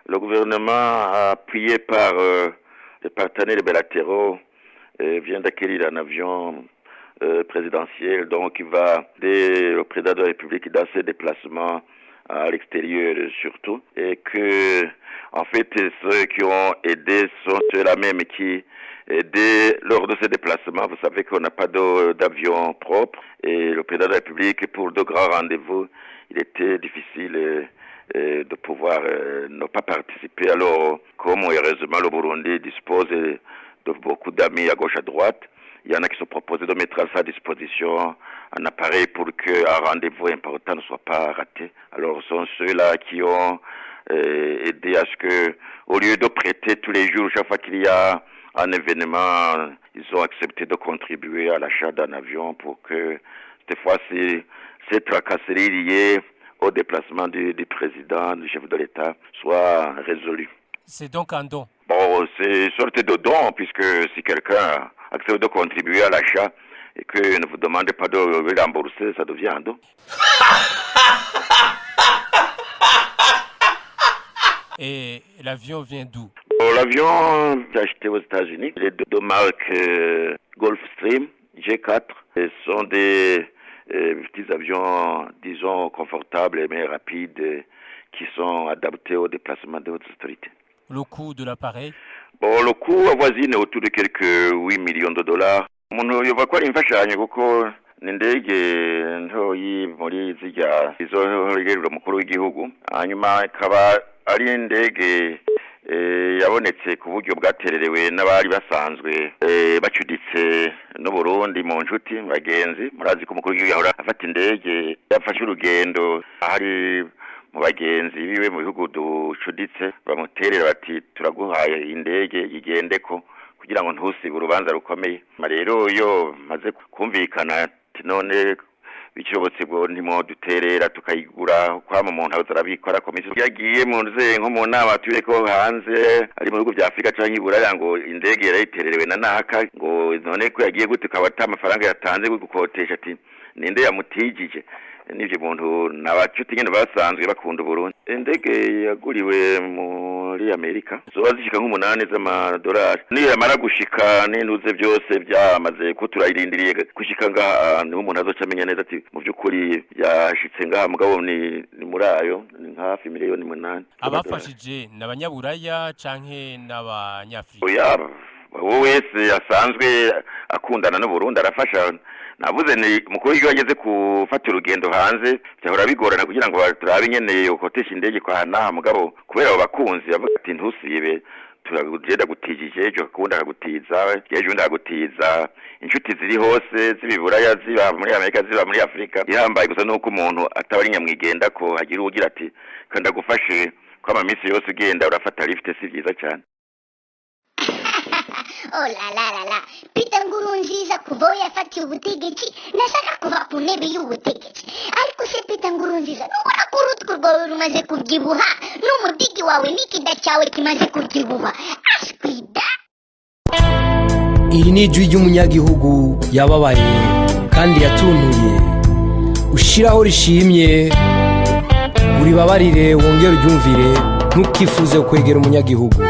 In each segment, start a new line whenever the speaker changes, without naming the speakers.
Le gouvernement, appuyé par les partenaires bilatéraux, vient d'acquérir un avion présidentiel, donc il va aider le président de la République dans ses déplacements à l'extérieur surtout, et que en fait ceux qui ont aidé sont ceux-là même qui aidaient lors de ces déplacements. Vous savez qu'on n'a pas d'avion propre, et le président de la République, pour de grands rendez-vous, il était difficile de pouvoir ne pas participer. Alors, comme heureusement le Burundi dispose de beaucoup d'amis à gauche à droite, il y en a qui sont proposés de mettre à sa disposition un appareil pour qu'un rendez-vous important ne soit pas raté. Alors, ce sont ceux-là qui ont aidé à ce que, au lieu de prêter tous les jours, chaque fois qu'il y a un événement, ils ont accepté de contribuer à l'achat d'un avion pour que, cette fois-ci, ces tracasseries liées au déplacement du président, du chef de l'État, soient résolues.
C'est donc un don?
Bon, c'est une sorte de don, puisque si quelqu'un accepte de contribuer à l'achat et que ne vous demande pas de le rembourser, ça devient un don.
Et l'avion vient d'où?
Bon, l'avion est acheté aux États-Unis. Les deux marques Gulfstream G4 sont des petits avions, disons, confortables mais rapides, qui sont adaptés au déplacement de haute autorité.
Le coût de l'appareil?
Bon, le coût avoisine autour de quelques 8 millions de dollars. Umuntu yoba ko ari imfashanyo kuko ni indege ntoyi muri zirya izohererwa umukuru w'igihugu, hanyuma ikaba ari indege yabonetse ku buryo bwatererewe n'abari basanzwe bacuditse no Burundi mu nshuti bagenzi. Murazi ko umukuru w'igihugu yahora afata indege, yafashe urugendo ahari mu bagenzi biwe mu bihugu ducuditse, bamuterera bati turaguhaye indege igendeko kugira ngo ntusibe urubanza rukomeye. Rero yo maze kumvikana none bikirobotse bwo ndimo duterera tukayigura kwama umuntu azarabikora komisiyo yagiye mu nze nko mu nama tuye ko hanze ari mu bihugu bya Afrika canke iburaya ngo indege yarayitererewe na naka ngo none ko yagiye gute kabata amafaranga yatanze gukotesha ati ninde yamutijije. Nivyo muntu nabacuti nyene basanzwe bakunda Burundi. Indege yaguriwe muri Amerika zoba zishika nk'umunani z'amadolari, niyo yamara gushika n'intuze byose byamaze ko turayirindiriye gushika ngaha, niho umuntu azoca amenya neza ati mu by'ukuri yashitse ngaha, mugabo ni muri ayo ni hafi miliyoni 8.
Abafashije n'abanyaburaya canke n'abanyafrika?
Oya, wowe wese asanzwe akundana no Burundi arafasha. Navuze ni mukuru w'igihugu ageze gufata urugendo hanze byahora bigorana kugira ngo turabe nyene ukotesha indege kwa naha, mugabo kubera abo bakunzi bavuga ati ntusibe turagenda gutijije ejo akunda akagutiza ejo ndagutiza. Inshuti ziri hose zibiburaya, ziba muri Amerika, ziba muri Afrika, ihambaye gusa nuko umuntu atabari nyamwigenda ko hagira ugira ati kanda gufashe ko amamisi yose ugenda urafata lift, si byiza cyane.
Oh la la la la, Peter Nkurunziza kuva yafatiye ubutegetsi nashaka kuva ku ntebe y'ubutegetsi, ariko se Peter Nkurunziza nubona ko urutwe rwawe rumaze kubyibuha n'umudigi wawe n'ikida cyawe kimaze kubyibuha ashwida.
Iri ni ijwi ry'umunyagihugu yababaye kandi yatuntuye, ushiraho rishimye uribabarire wongere uryumvire, ntukifuze kwegera umunyagihugu.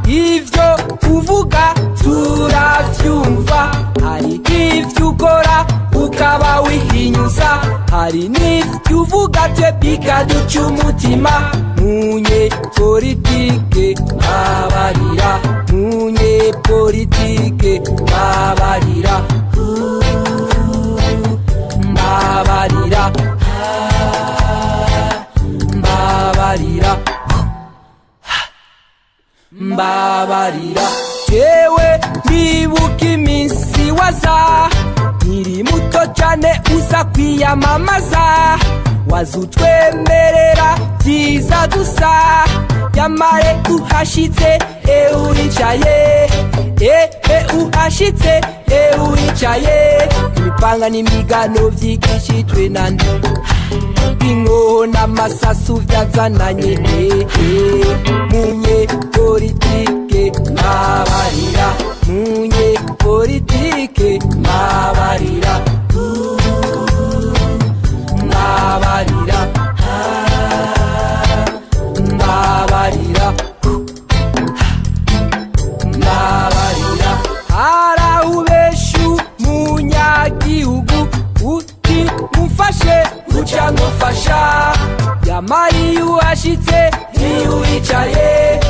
Ivyo uvuga turavyumva, hari ivyo ukora ukaba wihinyuza, hari n'ivyo uvuga twe bikaduca umutima. Munye politike babarira, munye politike babarira, babarira, babarira, mbabarira. Jewe ndibuka iminsi waza ukiri muto cane uza kwiyamamaza wazutwemerera byiza gusa yamare uhashitse uricaye uhashitse uricaye imipanga n'imigano vyigishijwe nande inkoho n'amasasu vyazananye munye politike mabarira munye politike mabarira mabarira mabarira mabarira harahubeshu munyagihugu uti mufashe uca ngufasha yamari uhashitse ntiyuwicaye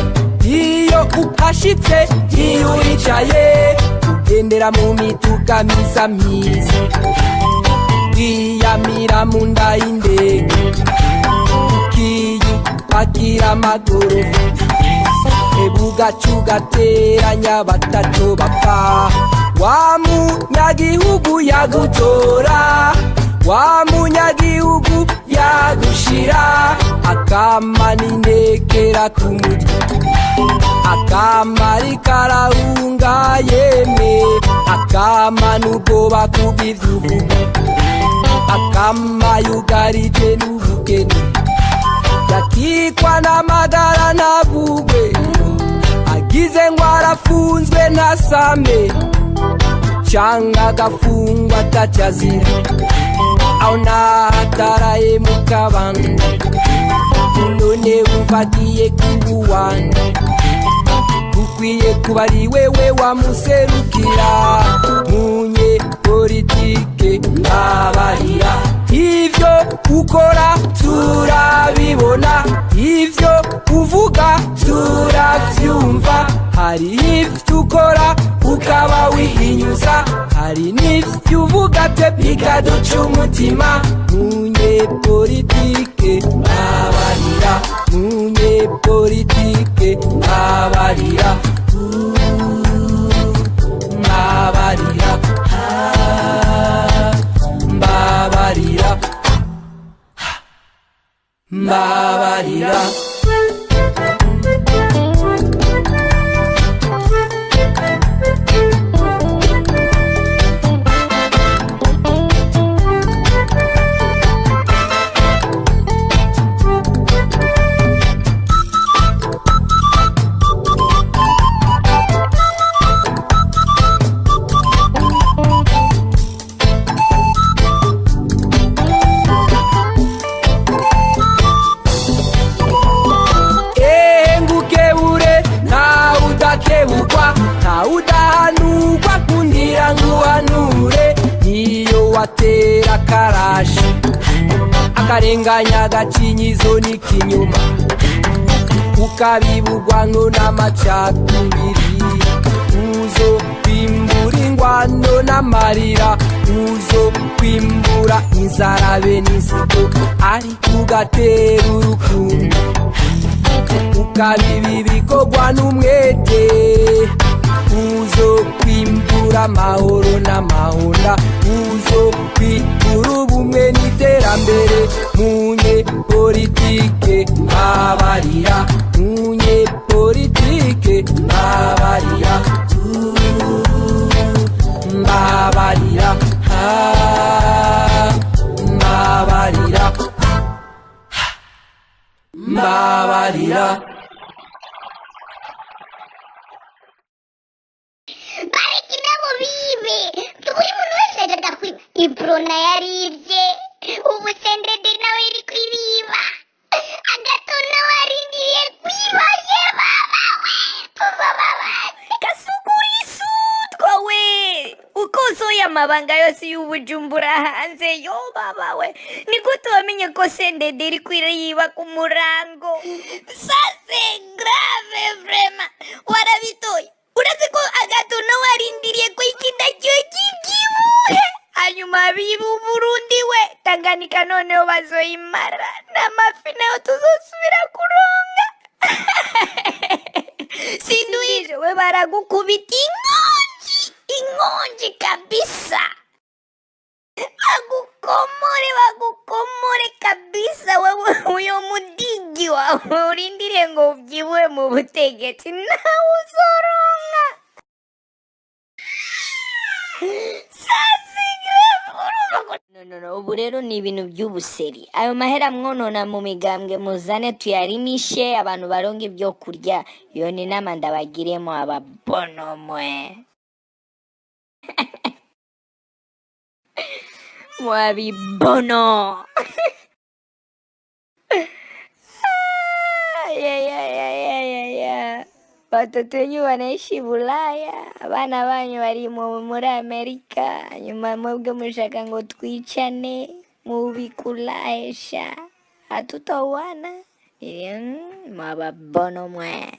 iyo uhashitse ntiyuwicaye ugendera mu mituka misa myiza wiyamira mu nda y'indege akira amagorofa ebugaca ugateranya batatu bapfa wa munyagihugu yagutora wa munyagihugu yagushira akama n'intekera ku mutwe akama rikarahunga yeme akama n'ubwoba kubw'ivyuvuga akama yugarije n'ubugeni yakikwa n'amagara navugwe agize ngo arafunzwe ntasame canga agafungwa atacazira aho nahataraye mu kabande none wumvagiye kubuwande ukwiye kuba ari wewe wamuserukira munye politike mabarira ivyo ukora turabibona ivyo uvuga turavyumva hari ivyo ukora ukaba wihinyuza hari n'ivyo uvuga twe bikaduca umutima munye politike mabarira munye politike mabarira mabarira mabarira mabarira ntawudahanurwa kundira nguhanure niyo watera karashi akarenganya agacinyizo n'ikinyuma ukabibugwa ngo n'amacakubiri uzo kwimbura ingwano n'amarira uzo kwimbura inzara be n'inzigo ariko ugatera urukundo ukabiba ibikorwa n'umwete uzo kwimbura amahoro n'amahonda uzo kwimbura ubumwe n'iterambere munye politike mabarira munye politike mabarira mabarira mabarira mabarira
bareke nabo bibe buri muntu wese yajyaga kwiba ibrona yaribye ubu sendede nawe iri kwibiba agato nawe arindiriye kwiba ye baba we tuzababa
kasugura we uko usohoye amabanga yose y'ubujumbura hanze yo baba we niko tubamenye ko sendede iri kwiba ku murango sase grave vrema warabitoye uretse ko agato nawe arindiriye ko ikinda cyo kibyibuhe hanyuma biba Burundi we Tanganyika noneho bazoyimara n'amafi nayo tuzosubira kuronga sinduhije we baragukubita inkonji kabisa. bagukomore kabisa wewe uyo mudigi wawe urindire ngo ubyibuhe mu butegetsi nawe uzoronka no ubu rero ni ibintu by'ubuseri ayo mahera mwonona mu migambwe muzane tuyarimishe abantu baronga ibyo kurya iyo ni nama ndabagiremo ababonomwe mwabibono watoto wenyu wanaishi Bulaya, abana banyu bari muri Amerika, nyuma mwebwe mushaka ngo twicane mubikulaesha hatutauana mwababono mwe